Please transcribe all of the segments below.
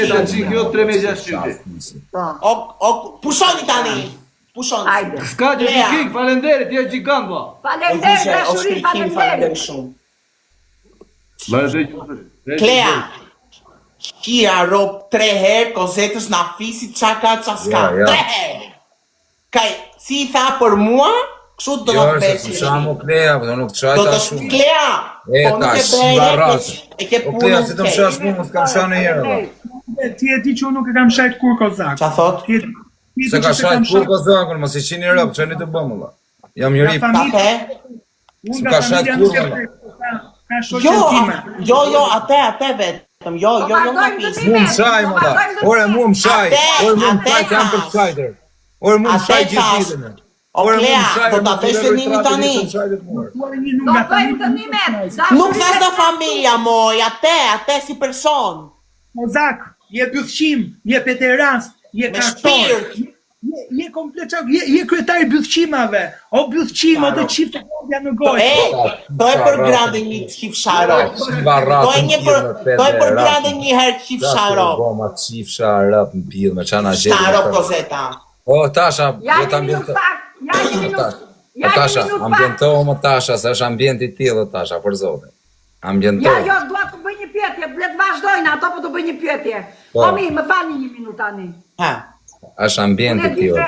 600, kjo 3600. O pushoni tani. Pushoni. Hajde. S'ka gjë King, falenderit, je gjigant valla. Faleminderit dashuri, faleminderit. Shumë. Vazhdoj. Klea. Kia rob 3 herë, kozetës na fisit çaka çaska. 3 herë. Kaj, si I tha për mua, kështu do të bësh. Jo, s'kam Klea, po nuk çaj Do të tash. Klea. E tash, barrat. E ke Po Klea, si të më shash mua, s'kam shanë herë. Ti e di që unë nuk e kam shajt kur kozak. Qa thot? Se ka shajt kur kozakun, mos I qini rëp, çani të bëmë valla. Jam njëri. Kafe? S'ka shajt kur valla. Ka shoqën time. Jo, atë vetëm. Jo, nga pisi. Mu më shaj, më da. Ore, mu më shaj. Ore, mu më shaj, që jam për shajder. Ore, mu më shaj gjithë ditën. O Klea, do ta bësh dënimin tani. Do bëjmë dënimet. Nuk thash në familja, moj, atë si person. Kozak, je bythqim, je peterast, je Me kartor. shpirt. Je komplet çak, je kryetari bythqimave. O bythqim, o të çifte kodja në gojë. Do e për grande një qif sharop. Do e për grande një herë qif sharop. Goma qif sharop në pillë me qana gjithë. Sharop kozeta. O, Tasha, Ja do të një minut pak. Ja një minut. Ja një Tasha, minut pak. ambientohu më Tasha, se është ambient I tillë Tasha, për zotin. Ja, Ambientohu. jo, dua të bëj një pyetje. Le të vazhdojnë ato, po të bëj një pyetje. Po. Po mi, më falni një minut tani. Është ambient I tillë.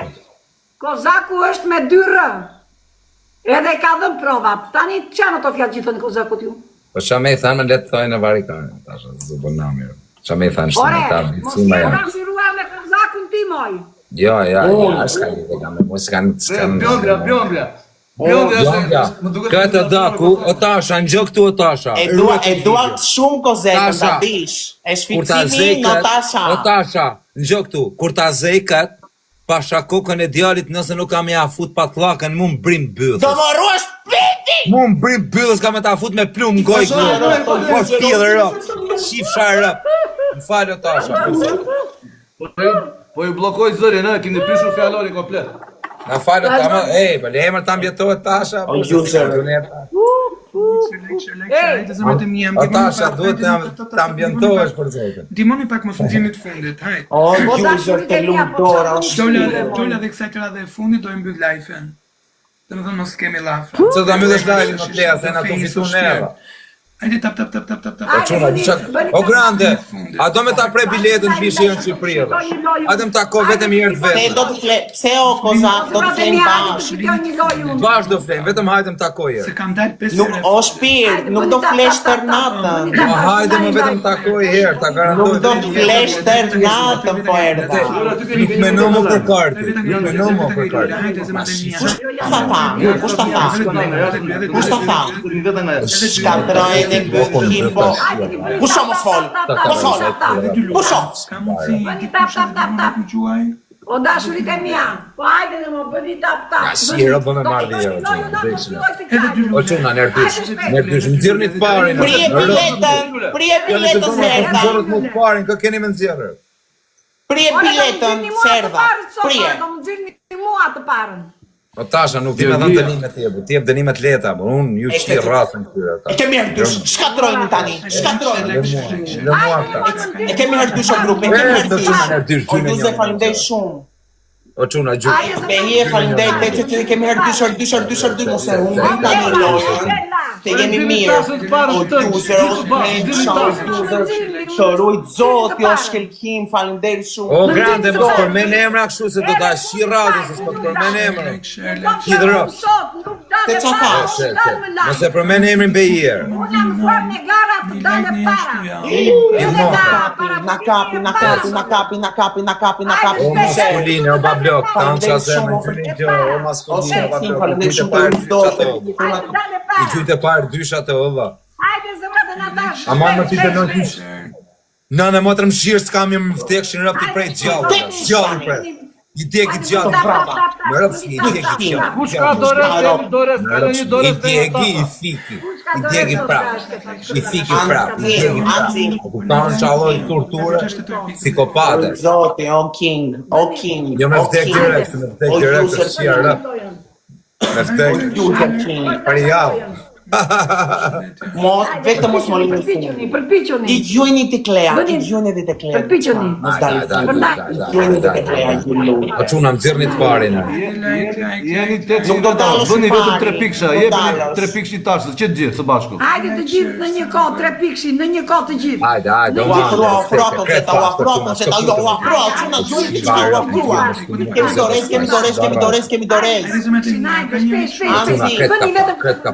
Kozaku është me 2 r. Edhe ka dhënë provat. Tani çan ato fjalë gjithë në Kozakut ju? Po çka më thanë le të thojnë në varikane, Tasha, s'do bën na mirë. Çka më thanë Ore, shtinë ta, mos si më e janë. rashirua me Kozakun ti moj. Jo, s'ka lidhje kam, mos kanë. Bjondra. Këtë daku, o Tasha, në gjë këtu o Tasha. E dua shumë kozetën, ta dish. E shfaqimi në Tasha. O Tasha, në gjë këtu, kur ta zekët, pasha kokën e djalit nëse nuk kam ja fut patllakën, mu më brim byllës. Do më ruash piti! Mu më brim byllës, ka me ta fut me plumë gojë gojë. Po shpillë rëp, shifsha rëp. Më falë o Tasha. Po ju bllokoj zërin, keni prishur fjalorin komplet. Na falë o Tasha, për le emër ta mbjetohet Tasha. O user. O Tasha, duhet ta mbjentohesh për zotin. Dimoni pak mos më gjeni të fundit, hajt. O user të lumdora. Dola dhe kësaj radhe e fundit do e mbyll live-ën. Domethënë mos kemi lafë. Se ta mbyllesh live-in në Klea, se na tu fitu neva. Hajde tap. O çuna, o grande, a do me ta prej biletën të vishë në Shqipëri? A do më tako vetëm herë Te vetë. do të fle, pse o Kozak, do të flem bashkë. Bash do flem, vetëm hajtëm takoj Se herë. kam dalë 5 Nuk, o shpirt, nuk do flesh tër natën. Po hajde më vetëm takoj herë, ta garantoj. Nuk do të flesh tër natën po erdha. Nuk me nëmo për karti, nuk me nëmo për karti. Kush ta tha? Shkatrojnë e bëthim po. Pusho mos fol. Pusho. Ka mundsi ti pusha dhe më gjuaj. O dashurit e mia. Po hajde dhe më bëni tap. Ja, si hero do me marrë dhe jero, O çuna, nerdysh, më nxirrni të parin. Prije biletën se erdha. Nxorët më të parin, kë keni me nxjerrë. Prije biletën se erdha. Prije. Do më gjirni mua të parën. O Tasha, nuk di me dhënë dënimet tjepu, t'jep dënimet leta, por unë ju qi rratën këtyre. E kemi herdysh, shkatrojnë tani, shkatrojnë. Lë mua këta. E kemi herdysh o grupe, e kemi herdysh. O Juze, falimdej shumë. O çuna, gjurë. Beje, falimdej, te kemi herdysh, mos e unë tani lojën. Te jemi mirë. O Juze, o shërujt zoti, o shkelkim, falimdej shumë. O grande, mos përmen emra kështu se do ta shi radhën, se s'po të përmen emra. Hidro. Te qa tha? Mos e përmen emrin Bejer. Unë jam fort në gara të dalë para. Na kapi. O maskuline, o bablok, tanë që asë emrin të një gjë, o maskuline, o bablok, i gjujtë e parë dysha të ova. Hajde zëvëtë Natasha. A ma më ty të në dysh. Nëne, më të më shirë s'kam jë më vdekshin rëp t'i prej gjallë. Gjallë prej. I djegi gjallë. Më rëp s'ki, i djegi gjallë. Kush ka dores, I djegi, i fiki. I djegi prap. I fiki prap. I djegi prap. O kuptanë që alloj torture, psikopate. Zoti, o king. Jo me vdek direkt, me vdek direkt të shia rëp. Me vdek. Për javë. Vetëm mos më lini fund. Përpiquni. I gjujni të Klea, i gjujni edhe të Klea. Përpiquni. Mos dalë fund. I gjujni edhe të Klea, i gjujni. Po çuna më xirrni të parin. Jeni 8 Nuk do dalësh bëni fare. vetëm 3 pikësha, Do jepini dalësh. 3 pikësh i tashës, që të gjithë së bashku. Hajde të gjithë në një kohë, 3 pikëshi, në një kohë të gjithë. Hajde, U afro, Kozeta, jo, u afro, çuna gjujni që u afrua. Kemi dores. Kret ka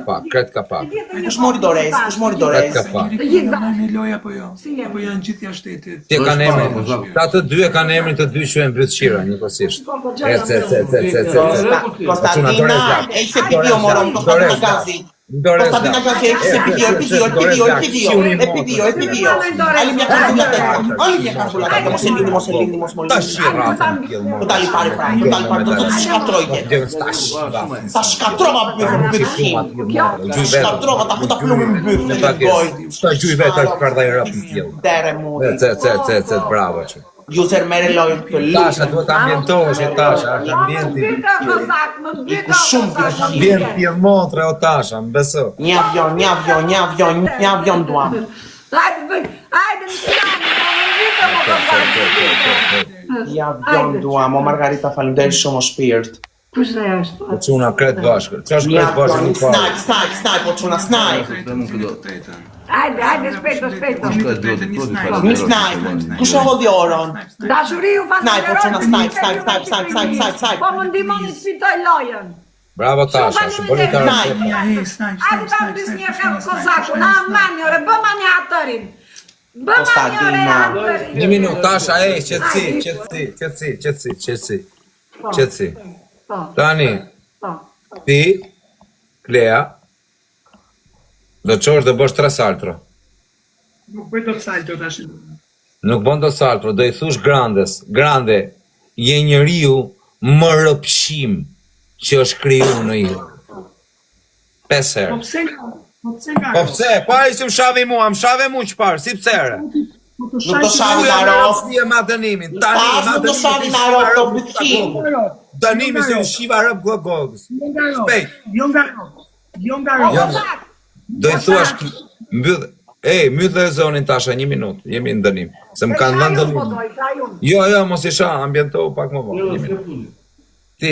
pak. Kush mori dores? Kret ka pak. Të gjithë Në loj apo jo? Apo janë gjithë jashtë shtetit? Ti kanë emrin. Ta të dy e kanë emrin të dy shuhen mbyllëqira njëkohësisht. Konstantina, e se pidió moron, Konstantina Gazi. Konstantina Gazi, se pidió. Ali mia calcolata, mos e lindi. Tash i rrafën kill mo. Totali pare, do të shkatrojke. Ta shkatrova bëfën, shkatrova, ta futa plumin bëfën, boj. Sta gjuj vetë të kardha i rrafën kill. Dere mudi. Bravo që. User mere lojën të li. Tasha duhet ambientohesh e tasha, është ambienti. Ambient Piemontre o tasha, më beso. Një avion duam. Një avion duam, o Margarita falimderit shumë o shpirt. Kush dhe është? Po çuna kret bashkë. Ç'është Një kret bashkë avion, nuk ka. snaj, po çuna snaj. Hajde, shpejto. Një snaj, kush e hodhi oron? Dashuriu Snaj, po çuna snaj. Po më ndihmoni të fitoj lojën. Bravo tasha, shpoli ta. Hajde ta mbis një kozaku, na mani ore, bëma një atërin. Bëma një ore atërin. Një minutë tasha, qetësi. Tani, ti, Klea, do qosh dhe bësh 3 saltro. Nuk bëj do të salto tash. Nuk bën do saltro, do i thush Grande, je njeriu më rrëpshim që është kriju në ju. 5 herë. Po pse? Po ai që më shavi mua, çfarë? Si pse herë? Nuk do shavi në arop. Ti e ma dënimin. Pas nuk do shavi në arop të bëtkim. Dënimi se u shiva rëp gogogës. Shpejt. Jo nga rop. Do i thuash mbyll dhe zonin tasha 1 minutë. Jemi në dënim. Se më kanë dhënë dënim. Jo, mos i sha, ambientohu pak më vonë. 1 minutë. Ti,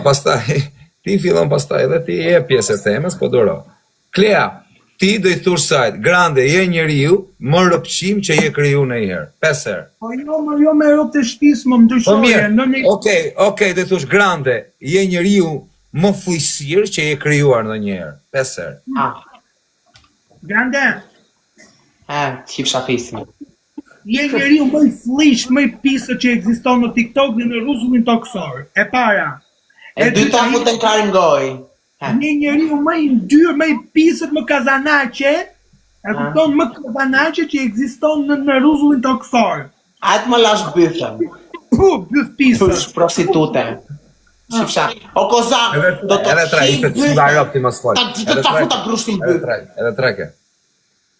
pastaj, ti fillon pastaj edhe ti e pjesë e temës, po duro. Klea, ti do i thush sajt, Grande, je njeriu më rrëpshim që je kriju ndonjëherë. 5 herë. Po jo me rop të shtëpisë më Po ndryshoje. mirë, okej, do i thush Grande, je njeriu më fujësir që je krijuar ndonjëherë. 5 herë. Grande, Qifsha fismi. je njeriu më i flisht, më i pisë që ekziston në TikTok dhe në rruzullin toksor. E para. E dyta futen karin goj. Një njeriu më i ndyrë, më i pisët, më kazanaqe, e kupton më kazanaqe që ekziston në rruzullin toksor. Ajtë më lash bëthën. Byth pisë. Push prostitute. Qifsha. O kozak, do të Edhe 3, i të shiva rëp ti mos fol. ta futa grushtin bëthën. Edhe 3.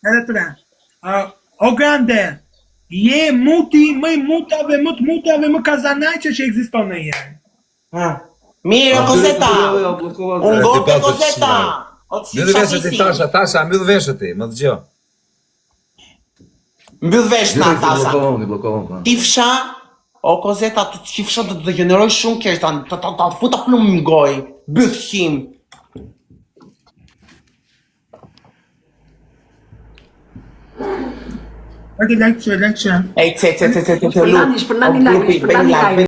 Edhe 3. O Grande, je muti, më i mutave, më të mutave, më kazanaqe që ekziston ndonjëherë. Mirë, Kozeta. Unë gote Kozeta. O Mbyll qifsha veshët ti fismi. tasha, mbyll veshët ti, më dëgjoj. Mbyll vesh na tasa. Blokon. Ti fsha, o Kozeta, ti fsha do të degeneroj shumë keq, ta futa plumë në goj. Byth him. Hajde like që. Ej, ce, lu. Shpërnani like, Bëni like.